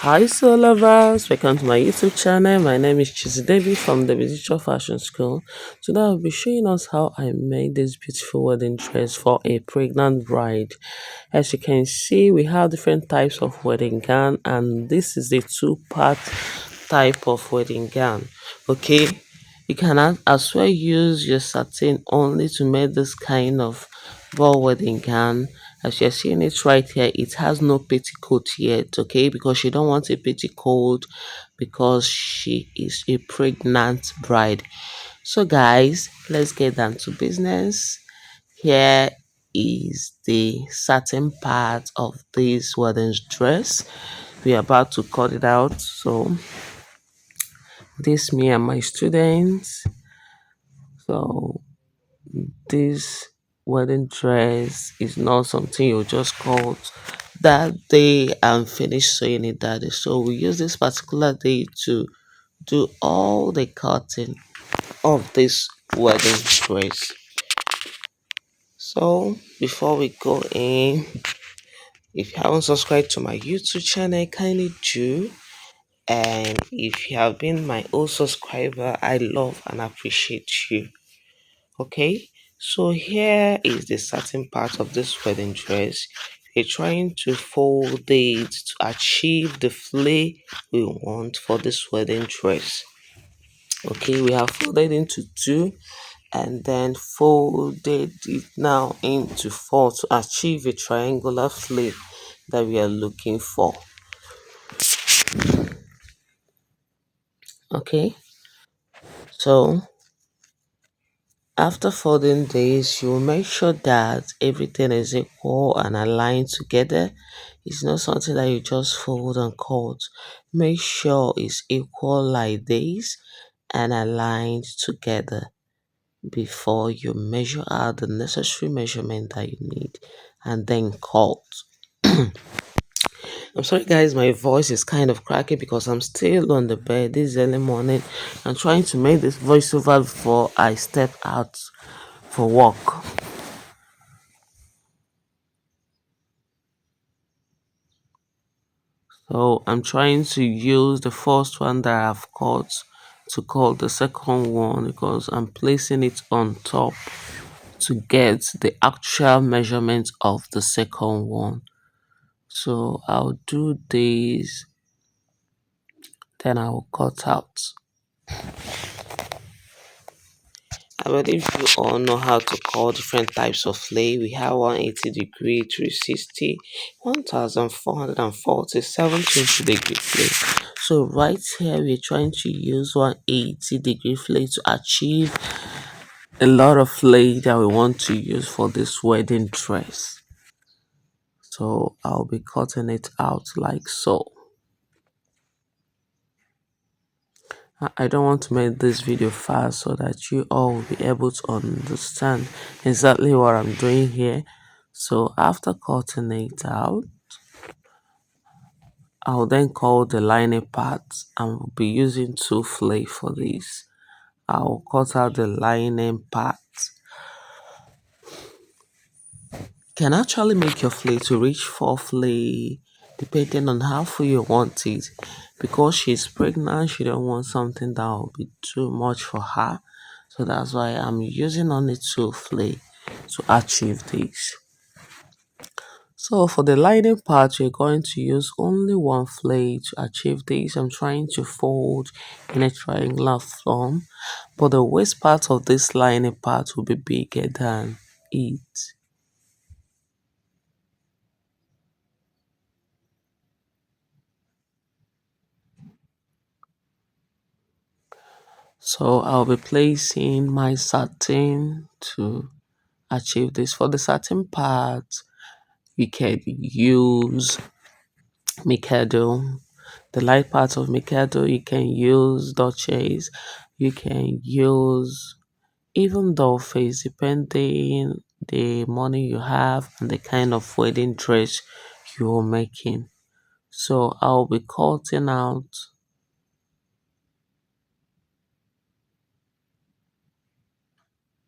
Hi, so lovers! Welcome to my YouTube channel. My name is Chizidevi from the Digital Fashion School. Today I'll be showing us how I made this beautiful wedding dress for a pregnant bride. As you can see, we have different types of wedding gown, and this is the two-part type of wedding gown. Okay, you can as well use your satin only to make this kind of ball wedding gown. As you're seeing it right here, it has no petticoat yet, okay, because she don't want a petticoat because she is a pregnant bride. So guys, let's get down to business. Here is the satin part of this wedding dress. We are about to cut it out. So this me and my students. So this wedding dress is not something you just cut that day and finish sewing it that day. So we use this particular day to do all the cutting of this wedding dress. So before we go in, if you haven't subscribed to my YouTube channel, kindly do. And if you have been my old subscriber, I love and appreciate you. Okay, so here is the satin part of this wedding dress. We're trying to fold it to achieve the flay we want for this wedding dress. Okay, we have folded into two and then folded it now into four to achieve a triangular flay that we are looking for. Okay, so after folding this, you will make sure that everything is equal and aligned together. It's not something that you just fold and cut. Make sure it's equal like this and aligned together before you measure out the necessary measurement that you need and then cut. I'm sorry guys, my voice is kind of cracking because I'm still on the bed this early morning. I'm trying to make this voiceover before I step out for work. So I'm trying to use the first one that I've cut to cut the second one because I'm placing it on top to get the actual measurement of the second one. So I'll do this, then I'll cut out. I believe you all know how to call different types of flay. We have 180 degree, 360, 1440, 720 degree flay. So right here we're trying to use 180-degree flay to achieve a lot of flay that we want to use for this wedding dress. So I'll be cutting it out like so. I don't want to make this video fast so that you all will be able to understand exactly what I'm doing here. So after cutting it out, I'll then cut the lining part and we'll be using two flay for this. I'll cut out the lining part. You can actually make your flay to reach 4 flay depending on how full you want it. Because she's pregnant, she don't want something that will be too much for her. So that's why I'm using only 2 flay to achieve this. So for the lining part, we're going to use only 1 flay to achieve this. I'm trying to fold in a triangular form, but the waist part of this lining part will be bigger than it. So I'll be placing my satin to achieve this. For the satin part, you can use Mikado. The light part of Mikado, you can use Duchess. You can use even Dollface, depending the money you have and the kind of wedding dress you're making. So I'll be cutting out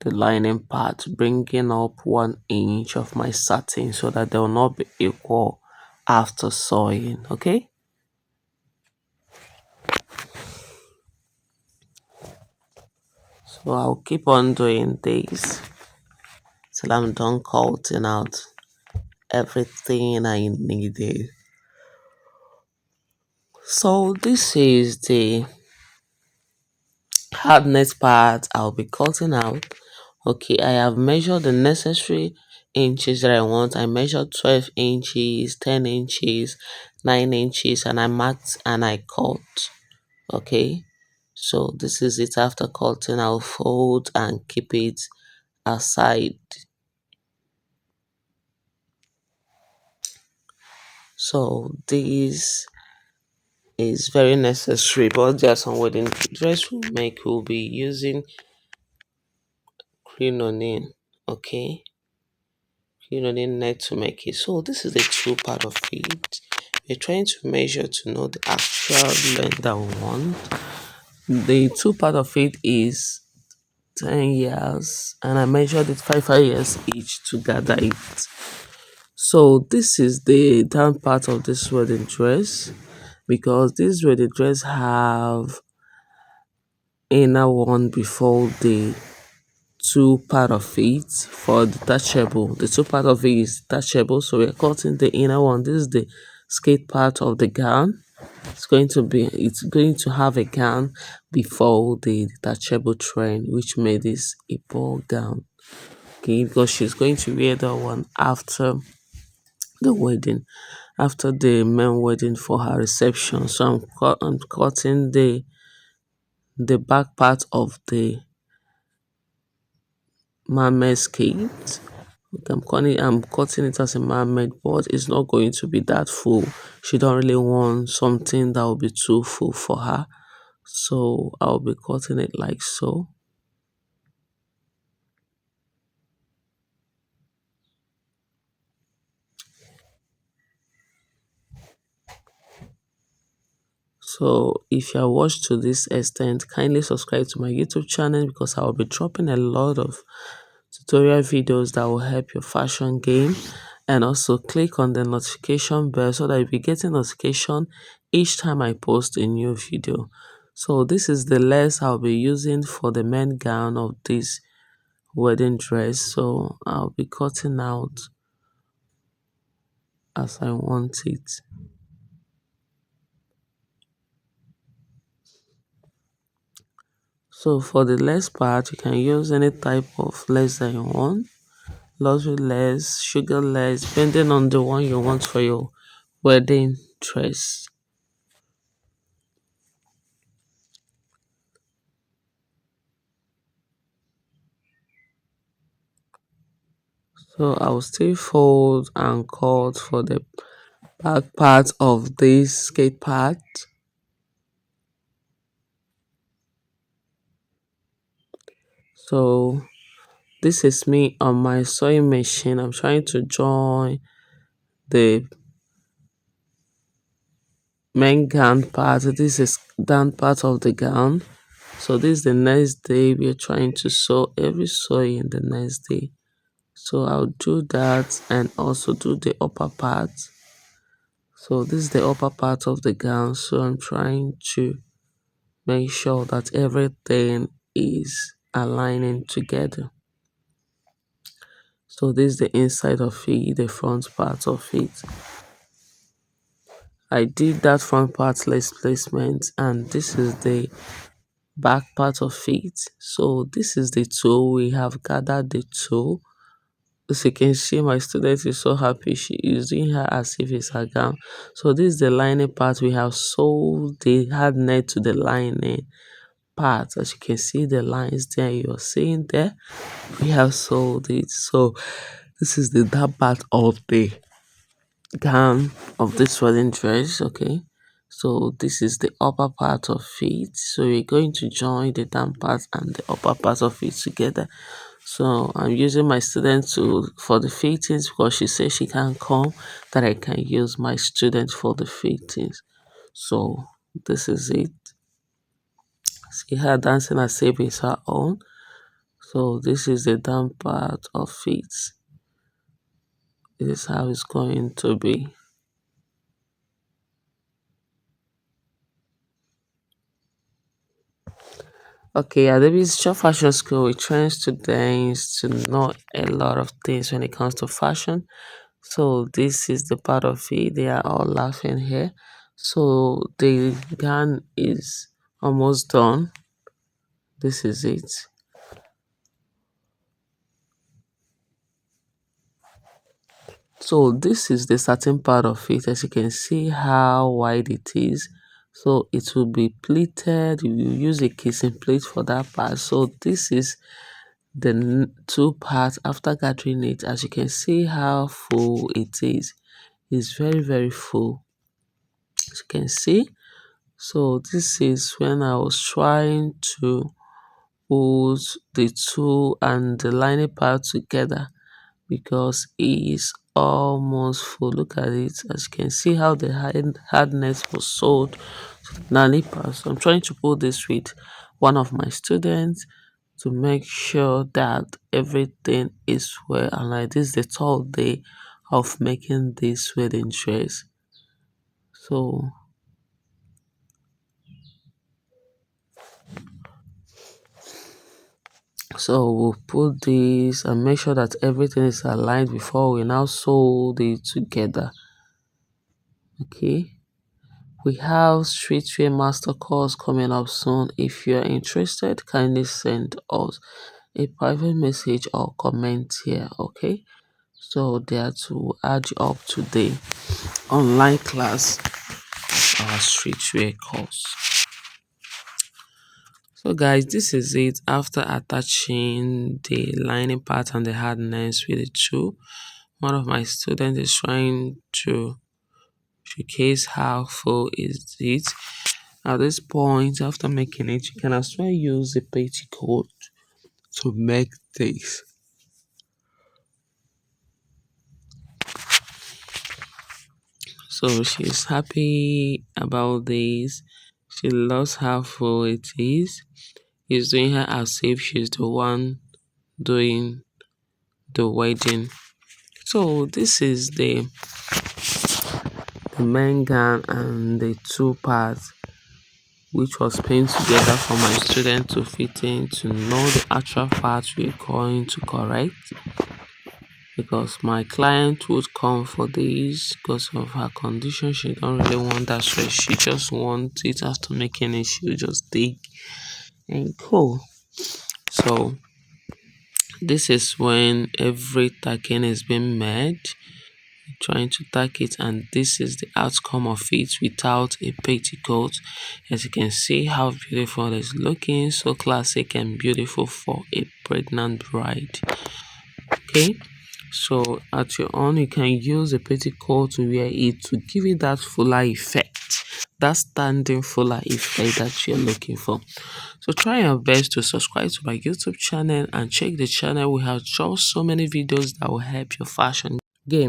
the lining part, bringing up 1 inch of my satin so that they will not be equal after sewing. Okay, So I'll keep on doing this till I'm done cutting out everything I needed. So this is the hardness part I'll be cutting out. Okay, I have measured the necessary inches that I want. I measured 12 inches, 10 inches, 9 inches, and I marked and I cut. Okay, so this is it. After cutting, I'll fold and keep it aside. So this is very necessary, but there are some wedding dress we'll make. We'll be using crinoline. Okay, crinoline net to make it. So this is the true part of it. We're trying to measure to know the actual length that we want. The two part of it is 10 years, and I measured it 5 years each to gather it. So this is the down part of this wedding dress, because this wedding dress have inner one before the two part of it for detachable. The two part of it is detachable, so we're cutting the inner one. This is the skate part of the gown. It's going to have a gown before the detachable train, which made this a ball gown. Okay, because she's going to wear that one after the wedding, after the main wedding for her reception. So I'm cutting the back part of the mermaid skate. I'm cutting it as a mermaid, but it's not going to be that full. She don't really want something that will be too full for her. So I'll be cutting it like so. So if you are watched to this extent, kindly subscribe to my YouTube channel, because I will be dropping a lot of tutorial videos that will help your fashion game. And also click on the notification bell so that you'll be getting notification each time I post a new video. So this is the lace I'll be using for the main gown of this wedding dress. So I'll be cutting out as I want it. So for the lace part, you can use any type of lace that you want. Luxury lace, sugar lace, depending on the one you want for your wedding dress. So I'll still fold and cut for the back part of this skate part. So this is me on my sewing machine. I'm trying to join the main gown part. This is down part of the gown. So this is the next day. We're trying to sew every sewing the next day. So I'll do that and also do the upper part. So this is the upper part of the gown. So I'm trying to make sure that everything is aligning together. So this is the inside of it, the front part of it. I did that front part lace placement, and this is the back part of it. So this is the toe. We have gathered the toe. As you can see, my student is so happy. She is doing her as if it's her gown. So this is the lining part. We have sewed the hard net to the lining part. As you can see, the lines there you're seeing there, we have sold it. So this is the that part of the gown of this wedding dress. Okay, so this is the upper part of it. So we're going to join the down part and the upper part of it together. So I'm using my student to for the fittings, because she says she can't come, that I can use my student for the fittings. So this is it. See her dancing as if it's her own. So this is the down part of it. This is how it's going to be. Okay, at the Visitor Fashion School, we train students to know a lot of things when it comes to fashion. So this is the part of it. They are all laughing here. So the gown is almost done. This is it. So this is the certain part of it. As you can see how wide it is. So it will be pleated. You will use a casing plate for that part. So this is the two parts after gathering it. As you can see how full it is. It's very full. As you can see. So this is when I was trying to put the two and the lining part together because it is almost full. Look at it. As you can see how the hardness was sold to the lining part. So I'm trying to put this with one of my students to make sure that everything is well. And like this is the third day of making this wedding dress. So we'll put this and make sure that everything is aligned before we now sew it together. Okay. We have streetwear master course coming up soon. If you're interested, kindly send us a private message or comment here. Okay. So there to add you up to the online class, our streetwear course. So guys, this is it after attaching the lining part and the hardness with the two. One of my students is trying to showcase how full is it. At this point, after making it, you can as well use the petticoat to make this. So she's happy about this. She loves how full it is. He's doing her as if she's the one doing the wedding. So this is the main gown and the two parts which was pinned together for my student to fit in to know the actual part we're going to correct, because my client would come for this because of her condition. She don't really want that stress. She just wants it after making it. She'll just dig and cool. So this is when every tacking is being made, trying to tack it, and this is the outcome of it without a petticoat. As you can see how beautiful it's looking, so classic and beautiful for a pregnant bride. Okay, so at your own you can use a petticoat to wear it to give it that fuller effect, that standing fuller effect that you're looking for. So try your best to subscribe to my YouTube channel and check the channel. We have just so many videos that will help your fashion game.